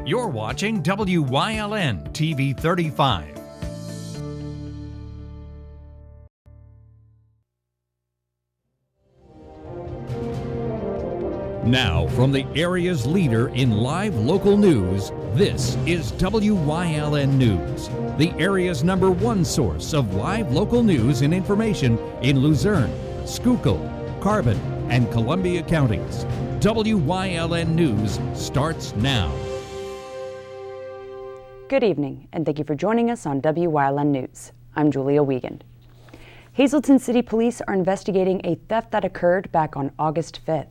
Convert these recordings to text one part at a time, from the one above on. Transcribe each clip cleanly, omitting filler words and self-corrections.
You're watching WYLN TV 35. Now, from the area's leader in live local news, this is WYLN News, the area's #1 source of live local news and information in Luzerne, Schuylkill, Carbon, and Columbia counties. WYLN News starts now. Good evening, and thank you for joining us on WYLN News. I'm Julia Wiegand. Hazleton City Police are investigating a theft that occurred back on August 5th.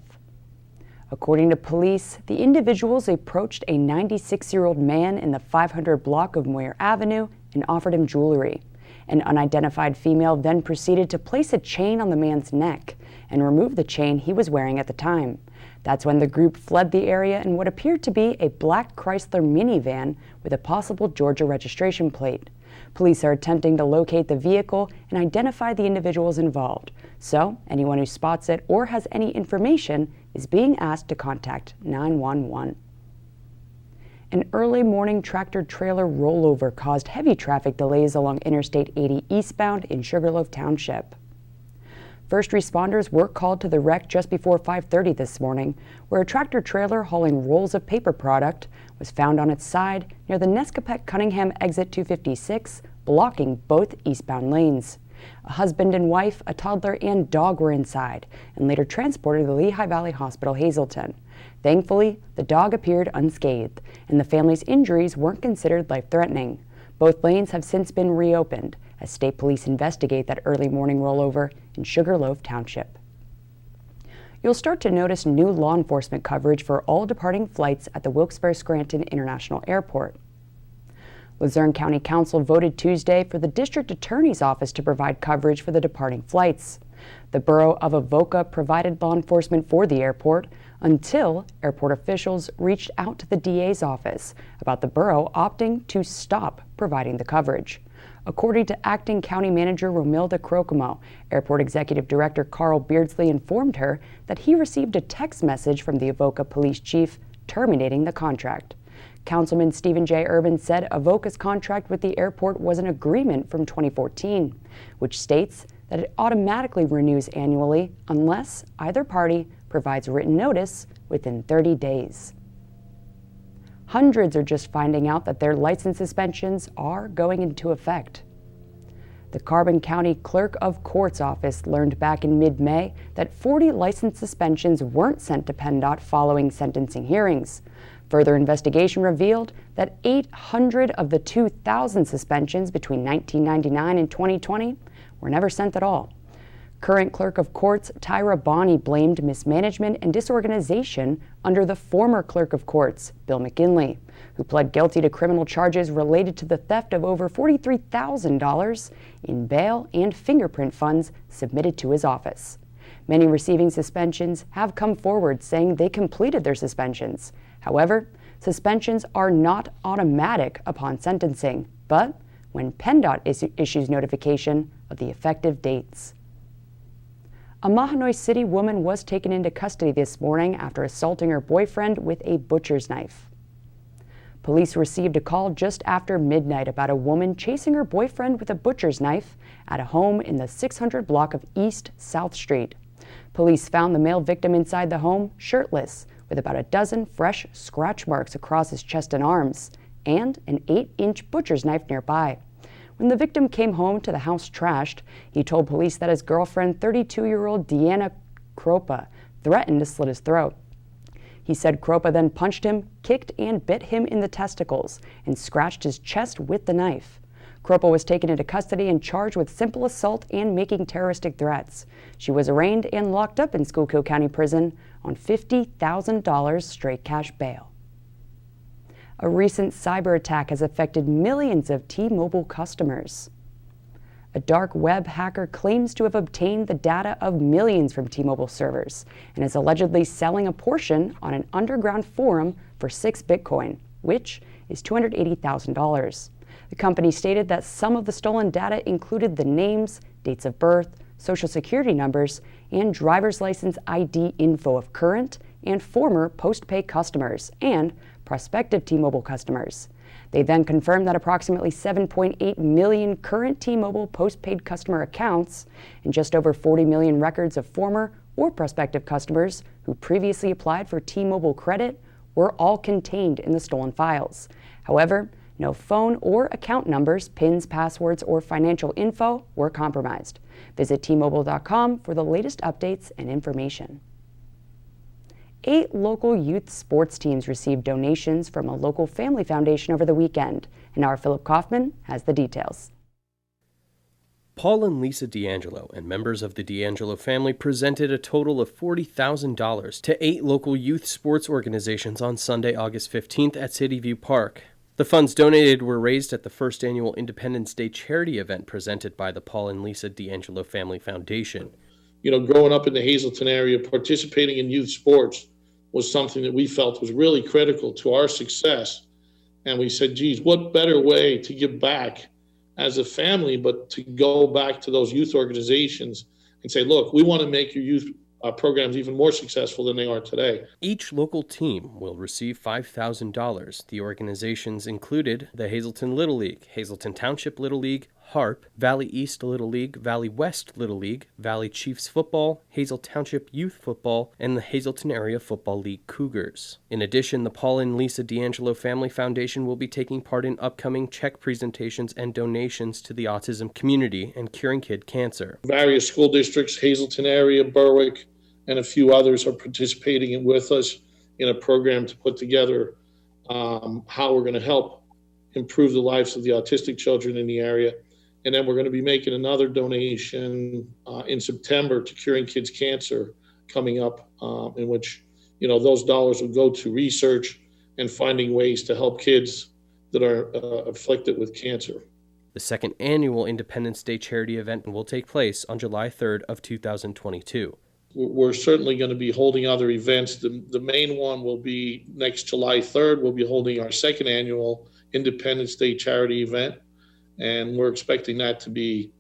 According to police, the individuals approached a 96-year-old man in the 500 block of Moyer Avenue and offered him jewelry. An unidentified female then proceeded to place a chain on the man's neck and remove the chain he was wearing at the time. That's when the group fled the area in what appeared to be a black Chrysler minivan with a possible Georgia registration plate. Police are attempting to locate the vehicle and identify the individuals involved. So, anyone who spots it or has any information is being asked to contact 911. An early morning tractor-trailer rollover caused heavy traffic delays along Interstate 80 eastbound in Sugarloaf Township. First responders were called to the wreck just before 5:30 this morning, where a tractor-trailer hauling rolls of paper product was found on its side near the Nescopec-Cunningham exit 256, blocking both eastbound lanes. A husband and wife, a toddler, and dog were inside and later transported to the Lehigh Valley Hospital, Hazleton. Thankfully, the dog appeared unscathed, and the family's injuries weren't considered life-threatening. Both lanes have since been reopened as state police investigate that early morning rollover in Sugarloaf Township. You'll start to notice new law enforcement coverage for all departing flights at the Wilkes-Barre-Scranton International Airport. Luzerne County Council voted Tuesday for the District Attorney's Office to provide coverage for the departing flights. The borough of Avoca provided law enforcement for the airport until airport officials reached out to the DA's office about the borough opting to stop providing the coverage. According to Acting County Manager Romilda Crocomo, Airport Executive Director Carl Beardsley informed her that he received a text message from the Avoca Police Chief terminating the contract. Councilman Stephen J. Urban said Avoca's contract with the airport was an agreement from 2014, which states that it automatically renews annually unless either party provides written notice within 30 days. Hundreds are just finding out that their license suspensions are going into effect. The Carbon County Clerk of Court's office learned back in mid-May that 40 license suspensions weren't sent to PennDOT following sentencing hearings. Further investigation revealed that 800 of the 2,000 suspensions between 1999 and 2020 were never sent at all. Current Clerk of Courts Tyra Bonney blamed mismanagement and disorganization under the former Clerk of Courts, Bill McKinley, who pled guilty to criminal charges related to the theft of over $43,000 in bail and fingerprint funds submitted to his office. Many receiving suspensions have come forward saying they completed their suspensions. However, suspensions are not automatic upon sentencing, but when PennDOT issues notification of the effective dates. A Mahanoy City woman was taken into custody this morning after assaulting her boyfriend with a butcher's knife. Police received a call just after midnight about a woman chasing her boyfriend with a butcher's knife at a home in the 600 block of East South Street. Police found the male victim inside the home, shirtless, with about a dozen fresh scratch marks across his chest and arms, and an 8-inch butcher's knife nearby. When the victim came home to the house trashed, he told police that his girlfriend, 32-year-old Deanna Kropa, threatened to slit his throat. He said Kropa then punched him, kicked and bit him in the testicles, and scratched his chest with the knife. Kropa was taken into custody and charged with simple assault and making terroristic threats. She was arraigned and locked up in Schuylkill County Prison on $50,000 straight cash bail. A recent cyber attack has affected millions of T-Mobile customers. A dark web hacker claims to have obtained the data of millions from T-Mobile servers and is allegedly selling a portion on an underground forum for 6 Bitcoin, which is $280,000. The company stated that some of the stolen data included the names, dates of birth, social security numbers, and driver's license ID info of current and former postpaid customers and prospective T-Mobile customers. They then confirmed that approximately 7.8 million current T-Mobile postpaid customer accounts and just over 40 million records of former or prospective customers who previously applied for T-Mobile credit were all contained in the stolen files. However, no phone or account numbers, PINs, passwords, or financial info were compromised. Visit T-Mobile.com for the latest updates and information. 8 local youth sports teams received donations from a local family foundation over the weekend, and our Philip Kaufman has the details. Paul and Lisa D'Angelo and members of the D'Angelo family presented a total of $40,000 to 8 local youth sports organizations on Sunday, August 15th at City View Park. The funds donated were raised at the first annual Independence Day charity event presented by the Paul and Lisa D'Angelo Family Foundation. Growing up in the Hazleton area, participating in youth sports was something that we felt was really critical to our success. And we said, geez, what better way to give back as a family, but to go back to those youth organizations and say, look, we want to make your youth programs even more successful than they are today. Each local team will receive $5,000. The organizations included the Hazleton Little League, Hazleton Township Little League, HARP, Valley East Little League, Valley West Little League, Valley Chiefs Football, Hazel Township Youth Football, and the Hazleton Area Football League Cougars. In addition, the Paul and Lisa D'Angelo Family Foundation will be taking part in upcoming check presentations and donations to the autism community and curing kid cancer. Various school districts, Hazleton area, Berwick, and a few others are participating with us in a program to put together how we're going to help improve the lives of the autistic children in the area. And then we're going to be making another donation in September to Curing Kids Cancer coming up, in which, those dollars will go to research and finding ways to help kids that are afflicted with cancer. The second annual Independence Day charity event will take place on July 3rd of 2022. We're certainly going to be holding other events. The main one will be next July 3rd. We'll be holding our second annual Independence Day charity event. And we're expecting that to be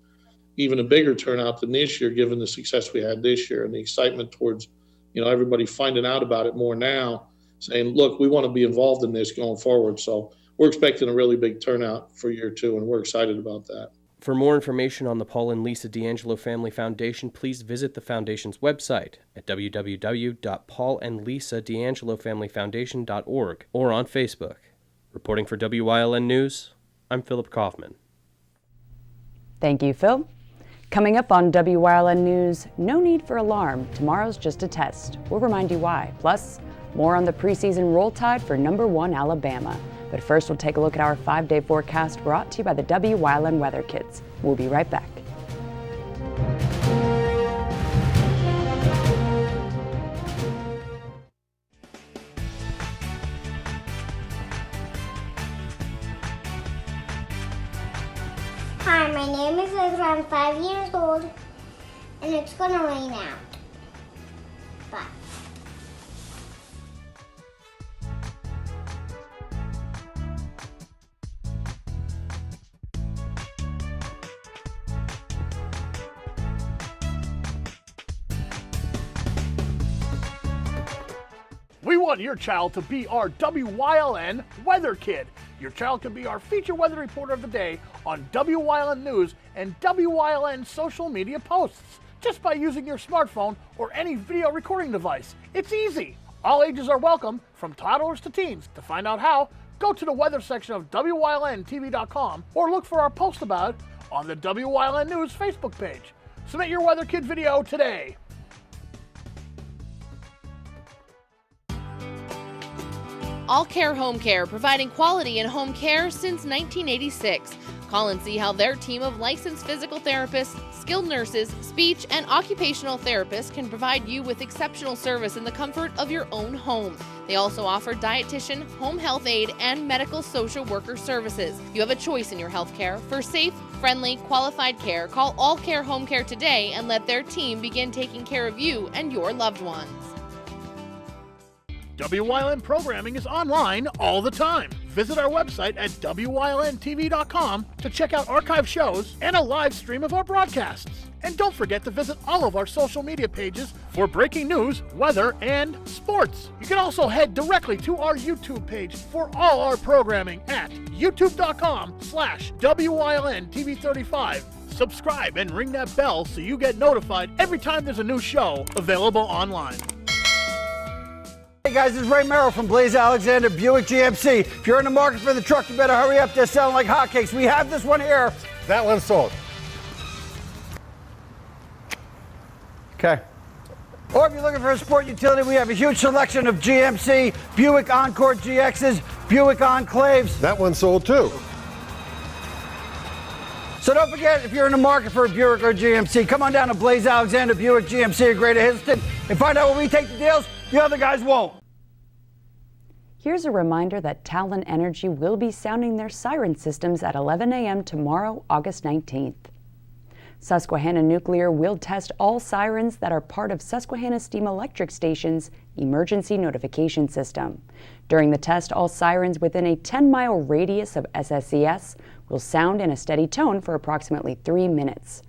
even a bigger turnout than this year, given the success we had this year and the excitement towards, everybody finding out about it more now, saying, look, we want to be involved in this going forward. So we're expecting a really big turnout for year 2, and we're excited about that. For more information on the Paul and Lisa D'Angelo Family Foundation, please visit the foundation's website at www.paulandlisad'angelofamilyfoundation.org or on Facebook. Reporting for WYLN News, I'm Philip Kaufman. Thank you, Phil. Coming up on WYLN News, no need for alarm. Tomorrow's just a test. We'll remind you why. Plus, more on the preseason roll tide for number 1 Alabama. But first, we'll take a look at our 5-day forecast brought to you by the WYLN Weather Kids. We'll be right back. Hi, my name is Ezra. I'm 5 years old, and it's gonna rain out. Bye. We want your child to be our WYLN Weather Kid. Your child can be our feature weather reporter of the day on WYLN News and WYLN social media posts just by using your smartphone or any video recording device. It's easy. All ages are welcome, from toddlers to teens. To find out how, go to the weather section of WYLNTV.com or look for our post about it on the WYLN News Facebook page. Submit your Weather Kid video today. All Care Home Care, providing quality in home care since 1986. Call and see how their team of licensed physical therapists, skilled nurses, speech, and occupational therapists can provide you with exceptional service in the comfort of your own home. They also offer dietitian, home health aide, and medical social worker services. You have a choice in your health care. For safe, friendly, qualified care, call All Care Home Care today and let their team begin taking care of you and your loved ones. WYLN programming is online all the time. Visit our website at WYLNTV.com to check out archive shows and a live stream of our broadcasts. And don't forget to visit all of our social media pages for breaking news, weather, and sports. You can also head directly to our YouTube page for all our programming at youtube.com/WYLNTV35. Subscribe and ring that bell so you get notified every time there's a new show available online. Hey guys, this is Ray Merrill from Blaze Alexander Buick GMC. If you're in the market for the truck, you better hurry up. They're selling like hotcakes. We have this one here. That one's sold. Okay. Or if you're looking for a sport utility, we have a huge selection of GMC, Buick Encore GXs, Buick Enclaves. That one's sold too. So don't forget, if you're in the market for a Buick or a GMC, come on down to Blaze Alexander Buick GMC of Greater Hazelton and find out where we take the deals the other guys won't. Here's a reminder that Talon Energy will be sounding their siren systems at 11 a.m. tomorrow, August 19th. Susquehanna Nuclear will test all sirens that are part of Susquehanna Steam Electric Station's emergency notification system. During the test, all sirens within a 10-mile radius of SSES will sound in a steady tone for approximately 3 minutes.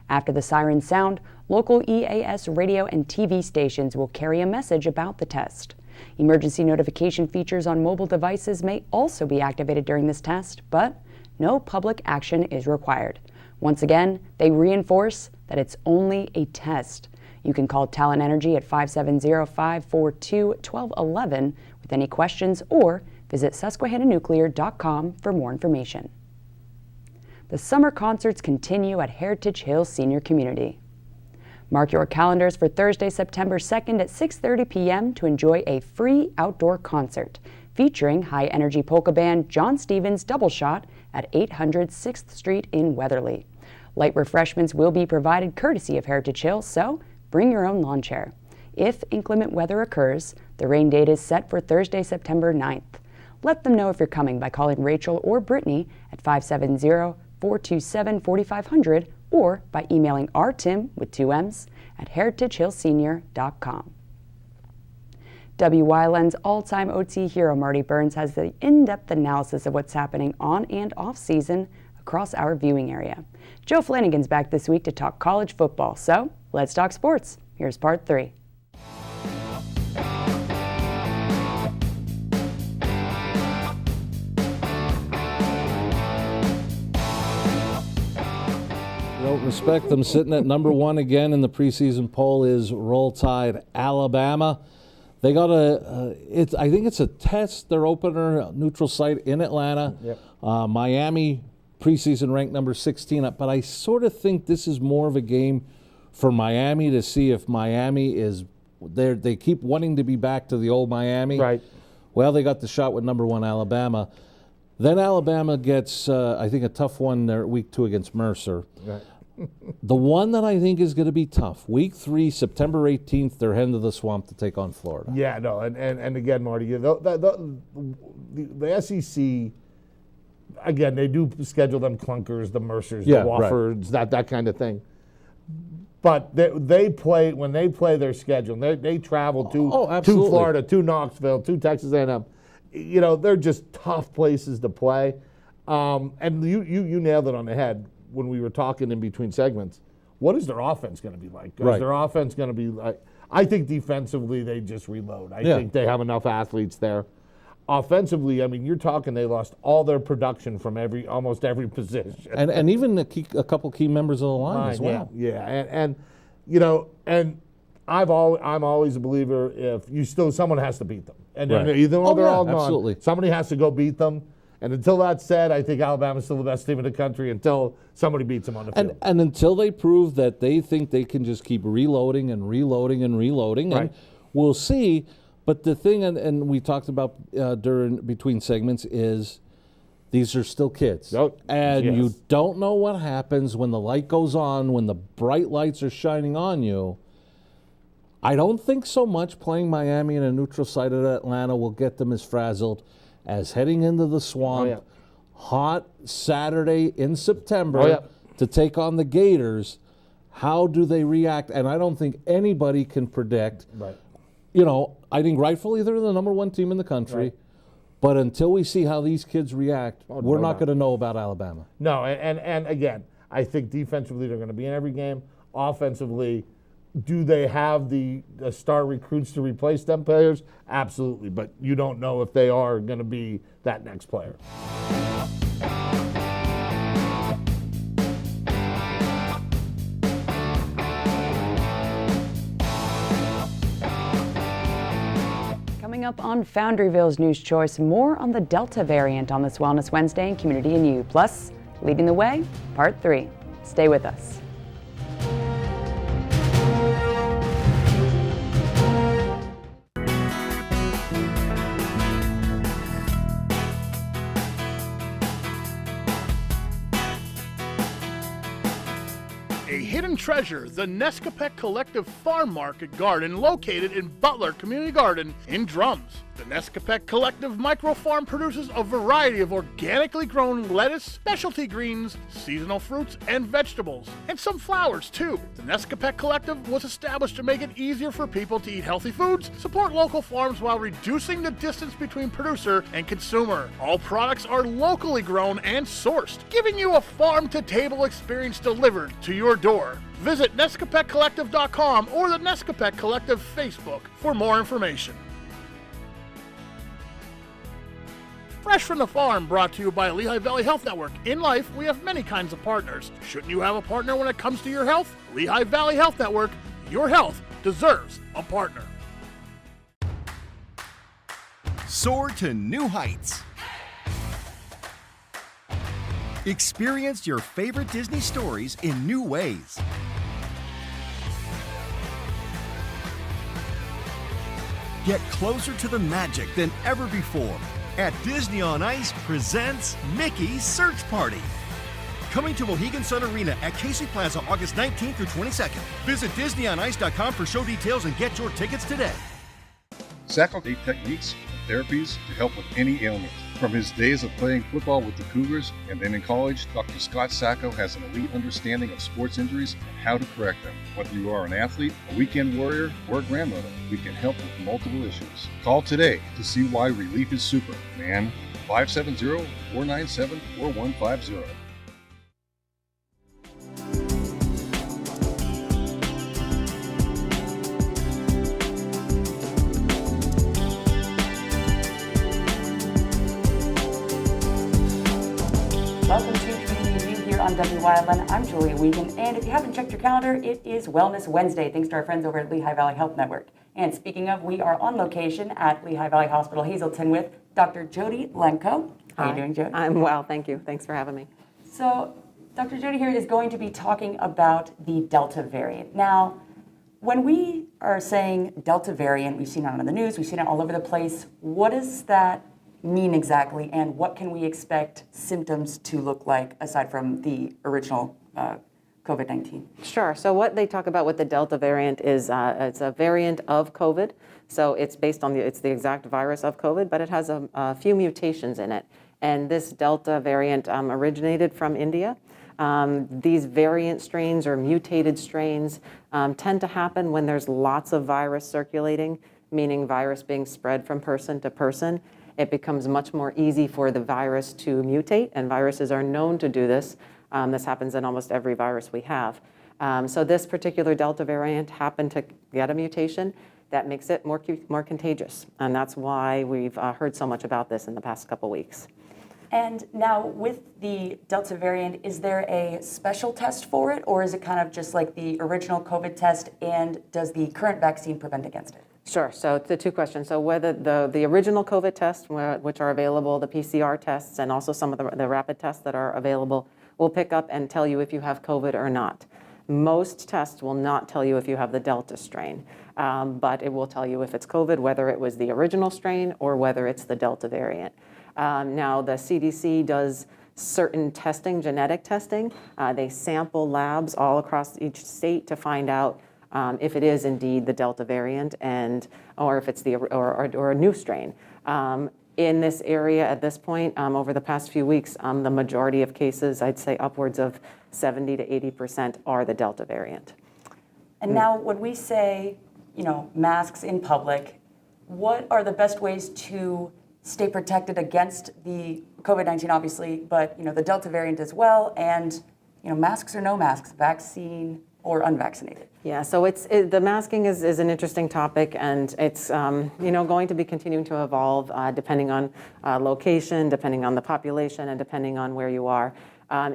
After the sirens sound, local EAS radio and TV stations will carry a message about the test. Emergency notification features on mobile devices may also be activated during this test, but no public action is required. Once again, they reinforce that it's only a test. You can call Talon Energy at 570-542-1211 with any questions or visit susquehannanuclear.com for more information. The summer concerts continue at Heritage Hills Senior Community. Mark your calendars for Thursday, September 2nd at 6:30 p.m. to enjoy a free outdoor concert featuring high-energy polka band John Stevens Double Shot at 800 6th Street in Weatherly. Light refreshments will be provided courtesy of Heritage Hills, so bring your own lawn chair. If inclement weather occurs, the rain date is set for Thursday, September 9th. Let them know if you're coming by calling Rachel or Brittany at 570-427-4500 or by emailing rtim with 2 M's at heritagehillsenior.com. WYLN's all-time OT hero Marty Burns has the in-depth analysis of what's happening on and off-season across our viewing area. Joe Flanagan's back this week to talk college football, so let's talk sports. Here's part 3. Don't respect them. Sitting at number 1 again in the preseason poll is Roll Tide Alabama. They got I think it's a test, their opener, neutral site in Atlanta. Yep. Miami, preseason ranked number 16. But I sort of think this is more of a game for Miami to see if Miami is there. They keep wanting to be back to the old Miami. Right. Well, they got the shot with number 1 Alabama. Then Alabama gets, I think, a tough one there week 2 against Mercer. Right. The one that I think is going to be tough, week 3, September 18th, they're heading to the Swamp to take on Florida. Yeah, no, and again, Marty, the SEC, again, they do schedule them clunkers, the Mercers, the Woffords, right. that kind of thing. But they play, when they play their schedule, they travel to Florida, to Knoxville, to Texas A&M. You know, they're just tough places to play. And you nailed it on the head when we were talking in between segments. What is their offense going to be like? Is their offense going to be like? I think defensively they just reload. I think they have enough athletes there. Offensively, I mean, you're talking they lost all their production from almost every position, and even a couple key members of the line as well. Yeah, and you know, and I'm always a believer someone has to beat them, and even though they're all gone, absolutely. Somebody has to go beat them. And until that's said, I think Alabama's still the best team in the country until somebody beats them on the field. And until they prove that they think they can just keep reloading and reloading and reloading, right. And we'll see. But the thing, and we talked about between segments, is these are still kids. And you don't know what happens when the light goes on, when the bright lights are shining on you. I don't think so much playing Miami in a neutral site at Atlanta will get them as frazzled as heading into the Swamp, hot Saturday in September to take on the Gators. How do they react? And I don't think anybody can predict. Right. You know, I think rightfully they're the number 1 team in the country. Right. But until we see how these kids react, we're not going to know about Alabama. No, and again, I think defensively they're going to be in every game. offensively. Do they have the star recruits to replace them players? Absolutely, but you don't know if they are going to be that next player. Coming up on Foundryville's News Choice, more on the Delta variant on this Wellness Wednesday in Community and You. Plus, Leading the Way, Part 3. Stay with us. A hidden treasure, the Nescapek Collective Farm Market Garden located in Butler Community Garden in Drums. The Nescapek Collective Micro Farm produces a variety of organically grown lettuce, specialty greens, seasonal fruits, and vegetables, and some flowers too. The Nescapek Collective was established to make it easier for people to eat healthy foods, support local farms while reducing the distance between producer and consumer. All products are locally grown and sourced, giving you a farm-to-table experience delivered to your door. Visit NescapekCollective.com or the Nescapek Collective Facebook for more information. Fresh from the Farm, brought to you by Lehigh Valley Health Network. In life, we have many kinds of partners. Shouldn't you have a partner when it comes to your health? Lehigh Valley Health Network, your health deserves a partner. Soar to new heights. Experience your favorite Disney stories in new ways. Get closer to the magic than ever before at Disney on Ice presents Mickey's Search Party. Coming to Mohegan Sun Arena at Casey Plaza August 19th through 22nd. Visit DisneyOnIce.com for show details and get your tickets today. Sacco gave techniques and therapies to help with any ailment. From his days of playing football with the Cougars and then in college, Dr. Scott Sacco has an elite understanding of sports injuries and how to correct them. Whether you are an athlete, a weekend warrior, or a grandmother, we can help with multiple issues. Call today to see why relief is super. Man, 570-497-4150. Welcome to Community View here on WYLN. I'm Julia Wiegand, and if you haven't checked your calendar, it is Wellness Wednesday, thanks to our friends over at Lehigh Valley Health Network. And speaking of, we are on location at Lehigh Valley Hospital Hazelton with Dr. Jody Lenko. How are you doing, Jody? I'm well, thank you. Thanks for having me. So, Dr. Jody here is going to be talking about the Delta variant. Now, when we are saying Delta variant, we've seen it on the news, we've seen it all over the place. What does that mean exactly, and what can we expect symptoms to look like aside from the original COVID-19? Sure. So what they talk about with the Delta variant is it's a variant of COVID. So it's based on it's the exact virus of COVID, but it has a few mutations in it. And this Delta variant originated from India. These variant strains or mutated strains tend to happen when there's lots of virus circulating, meaning virus being spread from person to person. It becomes much more easy for the virus to mutate, and viruses are known to do this. This happens in almost every virus we have. So this particular Delta variant happened to get a mutation that makes it more contagious, and that's why we've heard so much about this in the past couple weeks. And now with the Delta variant, is there a special test for it, or is it kind of just like the original COVID test, and does the current vaccine prevent against it? Sure. So the two questions. So whether the original COVID tests, which are available, the PCR tests, and also some of the rapid tests that are available, will pick up and tell you if you have COVID or not. Most tests will not tell you if you have the Delta strain, but it will tell you if it's COVID, whether it was the original strain or whether it's the Delta variant. Now, the CDC does certain testing, genetic testing. They sample labs all across each state to find out if it is indeed the Delta variant, or if it's or a new strain. In this area at this point, over the past few weeks, the majority of cases, I'd say upwards of 70 to 80%, are the Delta variant. And now, when we say, masks in public, what are the best ways to stay protected against the COVID-19, obviously, but the Delta variant as well, and masks or no masks, vaccine or unvaccinated? Yeah, so the masking is an interesting topic, and it's going to be continuing to evolve depending on location, depending on the population, and depending on where you are.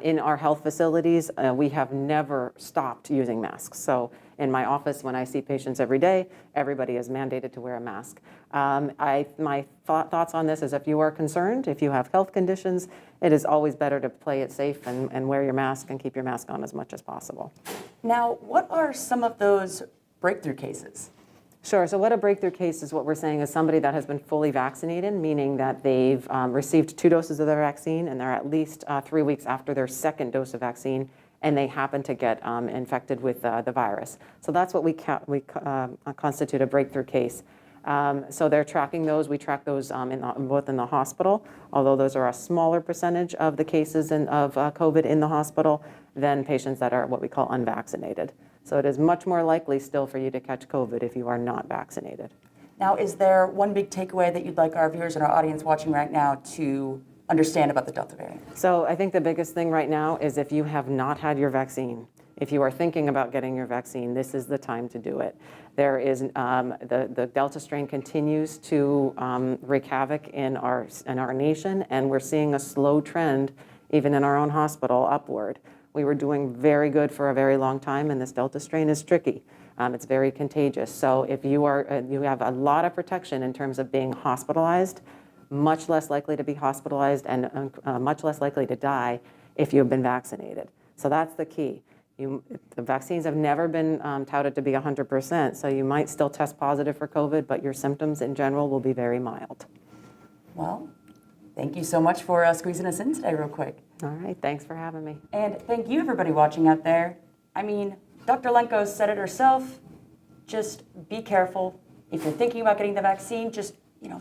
In our health facilities, we have never stopped using masks. So in my office, when I see patients every day, everybody is mandated to wear a mask. My thoughts on this is, if you are concerned, if you have health conditions, it is always better to play it safe and wear your mask and keep your mask on as much as possible. Now, what are some of those breakthrough cases? Sure. So what a breakthrough case is, what we're saying is somebody that has been fully vaccinated, meaning that they've received 2 doses of their vaccine and they're at least 3 weeks after their second dose of vaccine, and they happen to get infected with the virus. So that's what we constitute a breakthrough case. So they're tracking those. We track those both in the hospital, although those are a smaller percentage of the cases of COVID in the hospital than patients that are what we call unvaccinated. So it is much more likely still for you to catch COVID if you are not vaccinated. Now, is there one big takeaway that you'd like our viewers and our audience watching right now to understand about the Delta variant? So I think the biggest thing right now is, if you have not had your vaccine, if you are thinking about getting your vaccine, this is the time to do it. There is the Delta strain continues to wreak havoc in our nation, and we're seeing a slow trend even in our own hospital upward. We were doing very good for a very long time, and this Delta strain is tricky. It's very contagious. So if you have a lot of protection in terms of being hospitalized, much less likely to be hospitalized and much less likely to die if you have been vaccinated. So that's the key. The vaccines have never been touted to be 100%, so you might still test positive for COVID, but your symptoms in general will be very mild. Well, thank you so much for squeezing us in today real quick. All right, thanks for having me. And thank you, everybody watching out there. I mean, Dr. Lenko said it herself. Just be careful. If you're thinking about getting the vaccine, just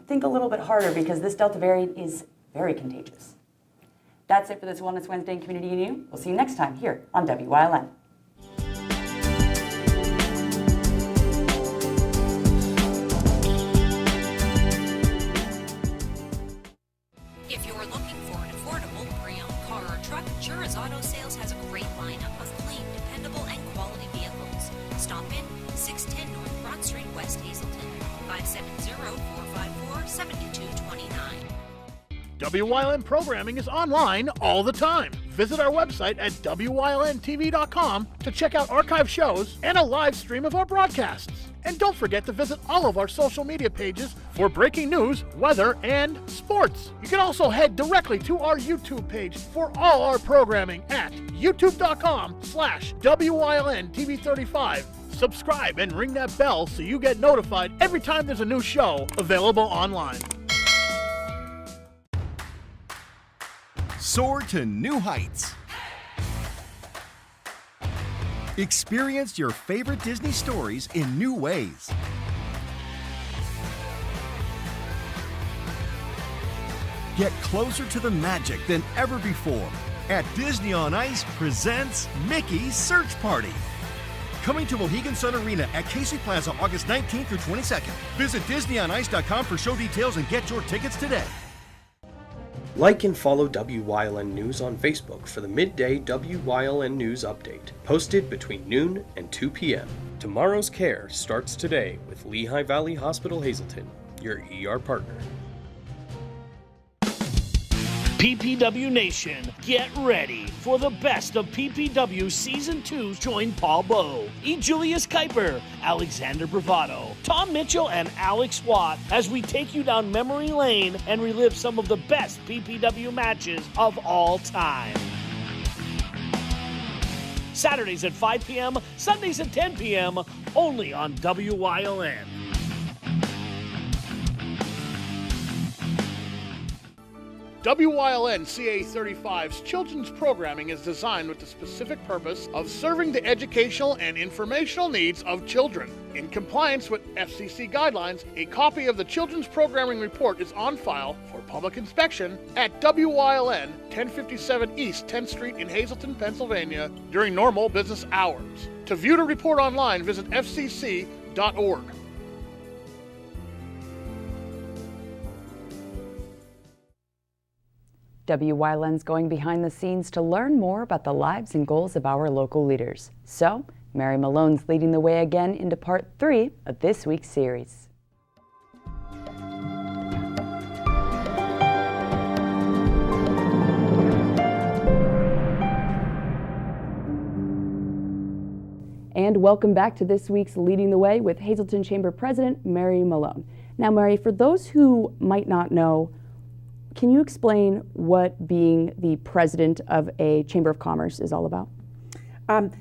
think a little bit harder, because this Delta variant is very contagious. That's it for this Wellness Wednesday in Community and You. We'll see you next time here on WYLN. If you're looking for an affordable pre-owned car or truck, Jura's Auto Sales has a great lineup of clean, dependable, and quality vehicles. Stop in 610 North Broad Street, West Hazelton, 570-454-7229. WYLN programming is online all the time. Visit our website at WYLNTV.com to check out archive shows and a live stream of our broadcasts. And don't forget to visit all of our social media pages for breaking news, weather, and sports. You can also head directly to our YouTube page for all our programming at youtube.com/WYLNTV35. Subscribe and ring that bell so you get notified every time there's a new show available online. Soar to new heights. Experience your favorite Disney stories in new ways. Get closer to the magic than ever before at Disney on Ice presents Mickey's Search Party. Coming to Mohegan Sun Arena at Casey Plaza August 19th through 22nd. Visit DisneyOnIce.com for show details and get your tickets today. Like and follow WYLN News on Facebook for the midday WYLN News update, posted between noon and 2 p.m. Tomorrow's care starts today with Lehigh Valley Hospital Hazelton, your ER partner. PPW Nation, get ready for the best of PPW Season 2. Join Paul Bowe, E. Julius Kuiper, Alexander Bravado, Tom Mitchell, and Alex Watt as we take you down memory lane and relive some of the best PPW matches of all time. Saturdays at 5 p.m., Sundays at 10 p.m., only on WYLN. WYLN CA35's children's programming is designed with the specific purpose of serving the educational and informational needs of children. In compliance with FCC guidelines, a copy of the Children's Programming Report is on file for public inspection at WYLN 1057 East 10th Street in Hazleton, Pennsylvania during normal business hours. To view the report online, visit fcc.org. WYLN's going behind the scenes to learn more about the lives and goals of our local leaders. So, Mary Malone's leading the way again into part 3 of this week's series. And welcome back to this week's Leading the Way with Hazleton Chamber President Mary Malone. Now, Mary, for those who might not know, can you explain what being the president of a Chamber of Commerce is all about?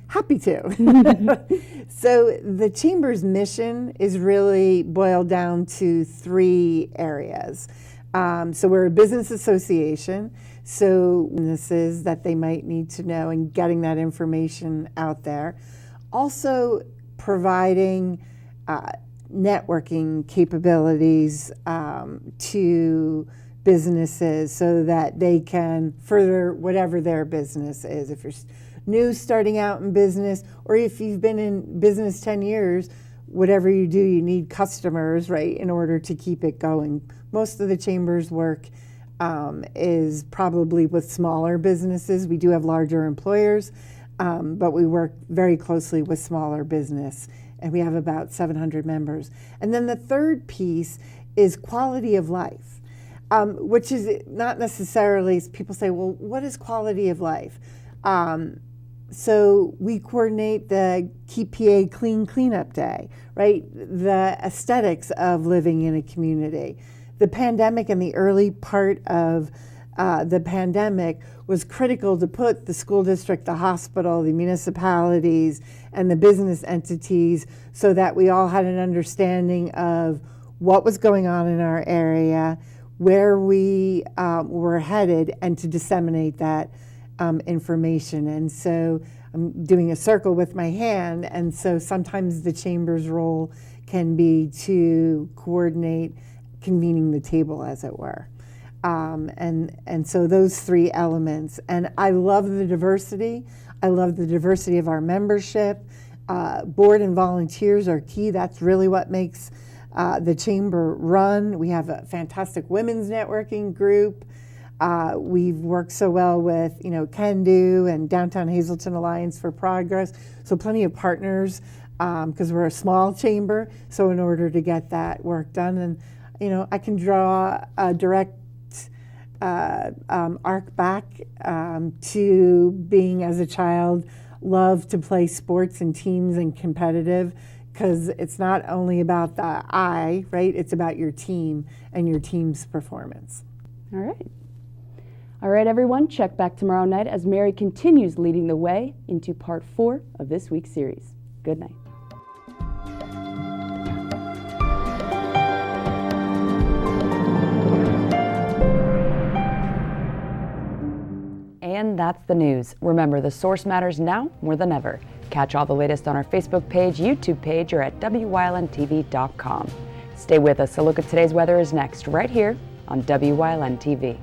Happy to. So the Chamber's mission is really boiled down to 3 areas. So we're a business association, so businesses that they might need to know and getting that information out there. Also providing networking capabilities to businesses so that they can further whatever their business is. If you're new starting out in business, or if you've been in business 10 years, whatever you do, you need customers, right, in order to keep it going. Most of the Chamber's work is probably with smaller businesses. We do have larger employers, but we work very closely with smaller business, and we have about 700 members. And then the third piece is quality of life, which is not necessarily, people say, well, what is quality of life? So we coordinate the Keep PA Clean Cleanup Day, right? The aesthetics of living in a community. The pandemic and the early part of the pandemic was critical to put the school district, the hospital, the municipalities, and the business entities so that we all had an understanding of what was going on in our area, where we were headed, and to disseminate that information. And so I'm doing a circle with my hand, and so sometimes the Chamber's role can be to coordinate convening the table, as it were. And so those 3 elements. And I love the diversity. I love the diversity of our membership. Board and volunteers are key. That's really what makes the Chamber run. We have a fantastic women's networking group. We've worked so well with, Can Do and Downtown Hazleton Alliance for Progress. So plenty of partners because we're a small chamber. So in order to get that work done, and I can draw a direct arc back to being, as a child, loved to play sports and teams and competitive, because it's not only about the I, right? It's about your team and your team's performance. All right. All right, everyone, check back tomorrow night as Mary continues leading the way into part 4 of this week's series. Good night. And that's the news. Remember, the source matters now more than ever. Catch all the latest on our Facebook page, YouTube page, or at WYLNTV.com. Stay with us. A look at today's weather is next, right here on WYLN TV.